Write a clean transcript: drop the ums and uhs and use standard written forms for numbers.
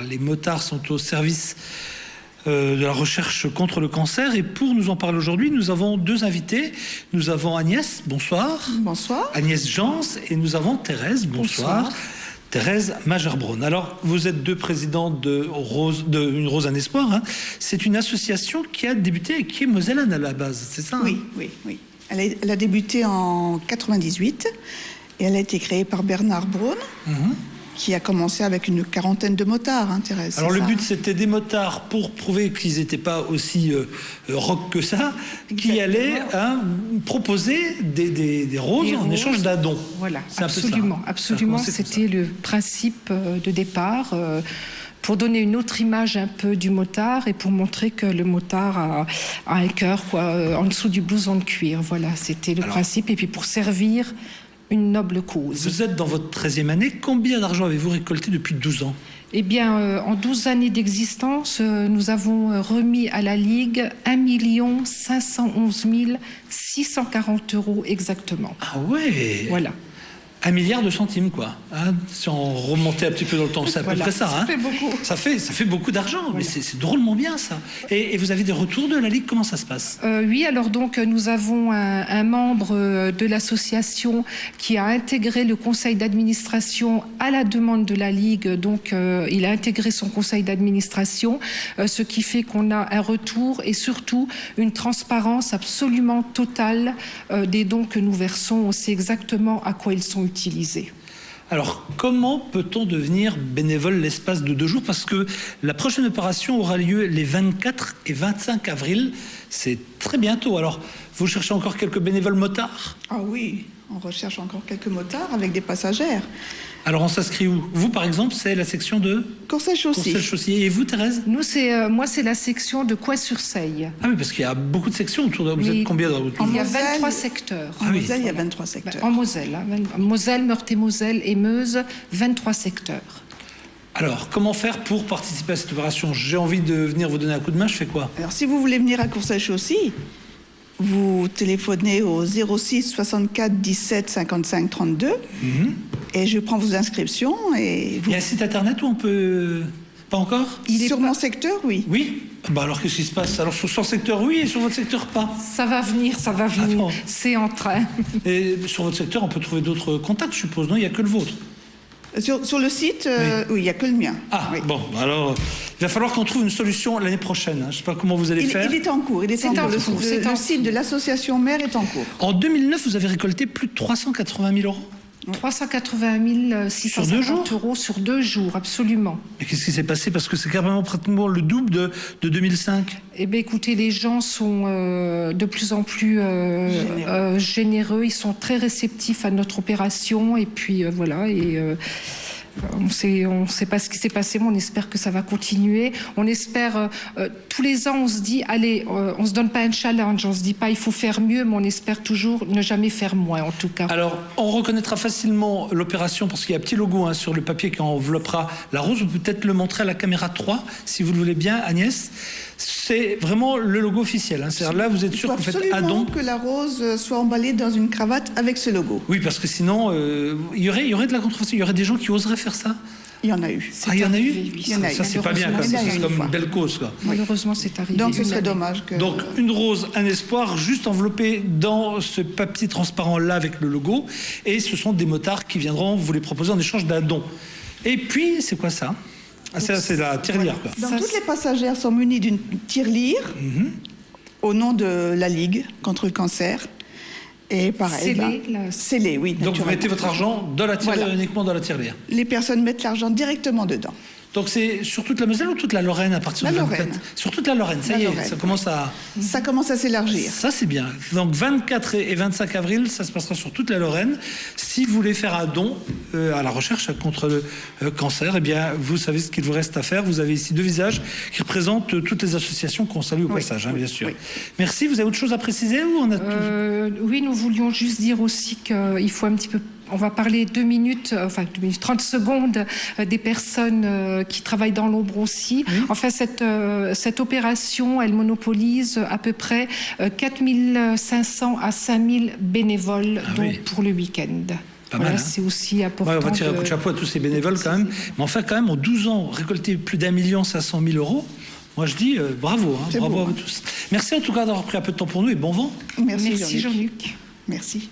Les motards sont au service de la recherche contre le cancer. Et pour nous en parler aujourd'hui, nous avons deux invités. Nous avons Agnès, bonsoir. Bonsoir. Agnès Jans, et nous avons Thérèse, bonsoir. Thérèse Majerbrun. Alors, vous êtes deux présidents de Une Rose, un Espoir. Hein. C'est une association qui a débuté et qui est mosellane à la base, c'est ça? Hein? Oui. Elle a débuté en 98 et elle a été créée par Bernard Braun, qui a commencé avec une quarantaine de motards, hein, Thérèse. Alors le but, c'était des motards pour prouver qu'ils n'étaient pas aussi rock que ça, qui allaient proposer des roses en échange d'un don. Voilà, absolument. Absolument, c'était le principe de départ. Pour donner une autre image un peu du motard et pour montrer que le motard a un cœur en dessous du blouson de cuir. Voilà, c'était le principe. Et puis pour servir une noble cause. Vous êtes dans votre 13e année. Combien d'argent avez-vous récolté depuis 12 ans? Eh bien, en 12 années d'existence, nous avons remis à la Ligue 1 511 640 € exactement. Ah ouais. Voilà. 1 milliard de centimes, quoi. Hein, si on remontait un petit peu dans le temps, c'est à peu près ça. Ça fait beaucoup. Ça fait beaucoup d'argent, mais c'est drôlement bien, ça. Et vous avez des retours de la Ligue, comment ça se passe? Oui, alors donc, nous avons un membre de l'association qui a intégré le conseil d'administration à la demande de la Ligue. Donc, il a intégré son conseil d'administration, ce qui fait qu'on a un retour et surtout une transparence absolument totale des dons que nous versons. On sait exactement à quoi ils sont utilisés. Alors, comment peut-on devenir bénévole l'espace de 2 jours? Parce que la prochaine opération aura lieu les 24 et 25 avril. C'est très bientôt. Alors, vous cherchez encore quelques bénévoles motards? Ah oui, on recherche encore quelques motards avec des passagères. Alors, on s'inscrit où? Vous, par exemple, c'est la section de Courcelles-Chaussy. Et vous, Thérèse? Nous, moi, c'est la section de Coin-sur-Seille. Ah oui, parce qu'il y a beaucoup de sections autour de... Vous êtes combien dans votre... Il y a 23 secteurs. En Moselle, il y a 23 secteurs. En Moselle, Moselle, Meurthe-et-Moselle et Meuse, 23 secteurs. Alors, comment faire pour participer à cette opération? J'ai envie de venir vous donner un coup de main, je fais quoi? Alors, si vous voulez venir à Courcelles-Chaussy, vous téléphonez au 06 64 17 55 32 et je prends vos inscriptions. Et Il y a un site internet où on peut... Pas encore? Sur mon secteur, oui. Oui? Bah alors qu'est-ce qui se passe? Alors sur son secteur, oui, et sur votre secteur, pas? Ça va venir. Attends. C'est en train. Et sur votre secteur, on peut trouver d'autres contacts, je suppose, non? Il n'y a que le vôtre? Sur le site, oui, il n'y a que le mien. Ah, oui. bon, alors, il va falloir qu'on trouve une solution l'année prochaine. Je ne sais pas comment vous allez faire. Il est en cours. Le site de l'association mère est en cours. En 2009, vous avez récolté plus de 380 000 €? 380 650 € sur 2 jours, absolument. Mais qu'est-ce qui s'est passé? Parce que c'est carrément pratiquement le double de 2005. Eh bien, écoutez, les gens sont de plus en plus généreux. Ils sont très réceptifs à notre opération. Et puis, voilà. On sait pas ce qui s'est passé, mais on espère que ça va continuer. On espère, tous les ans, on se dit, allez, on se donne pas un challenge, on se dit pas, il faut faire mieux, mais on espère toujours ne jamais faire moins, en tout cas. Alors, on reconnaîtra facilement l'opération, parce qu'il y a un petit logo sur le papier qui enveloppera la rose. Vous pouvez peut-être le montrer à la caméra 3, si vous le voulez bien, Agnès. C'est vraiment le logo officiel. C'est-à-dire là, vous êtes sûr que vous faites un don. Absolument que la rose soit emballée dans une cravate avec ce logo. Oui, parce que sinon, il y aurait de la contrefaçon. Il y aurait des gens qui oseraient faire ça. Il y en a eu. Ah, il y en a eu? Ça, c'est pas bien, c'est comme une belle cause, quoi. Malheureusement, c'est arrivé. Donc, ce serait dommage que... Donc, une rose, un espoir, juste enveloppé dans ce papier transparent-là avec le logo. Et ce sont des motards qui viendront vous les proposer en échange d'un don. Et puis, c'est quoi ça? C'est la tirelire, quoi. Donc, toutes les passagères sont munies d'une tirelire au nom de la Ligue contre le cancer. Et pareil, scellé, oui. Donc vous mettez votre argent dans la tirelire, uniquement dans la tirelire. Les personnes mettent l'argent directement dedans. Donc c'est sur toute la Moselle ou toute la Lorraine à partir de 24? Sur toute la Lorraine, ça y est, ça commence à... Ça commence à s'élargir. Ça c'est bien. Donc 24 et 25 avril, ça se passera sur toute la Lorraine. Si vous voulez faire un don à la recherche contre le cancer, eh bien vous savez ce qu'il vous reste à faire. Vous avez ici 2 visages qui représentent toutes les associations qu'on salue au passage, bien sûr. Oui. Merci. Vous avez autre chose à préciser ou on a tout... Oui, nous voulions juste dire aussi qu'il faut un petit peu... On va parler 2 minutes, 30 secondes des personnes qui travaillent dans l'ombre aussi. Oui. Enfin, cette opération, elle monopolise à peu près 4 500 à 5 000 bénévoles pour le week-end. Pas Voilà, mal, hein. c'est aussi important. Ouais, on va tirer un coup de chapeau à tous ces bénévoles quand même. Mais enfin, quand même, en 12 ans, récolter plus d'1 500 000 €, moi je dis bravo, hein, C'est bravo beau, à vous tous. Merci en tout cas d'avoir pris un peu de temps pour nous et bon vent. Merci Merci Jean-Luc. Jean-Luc. Merci.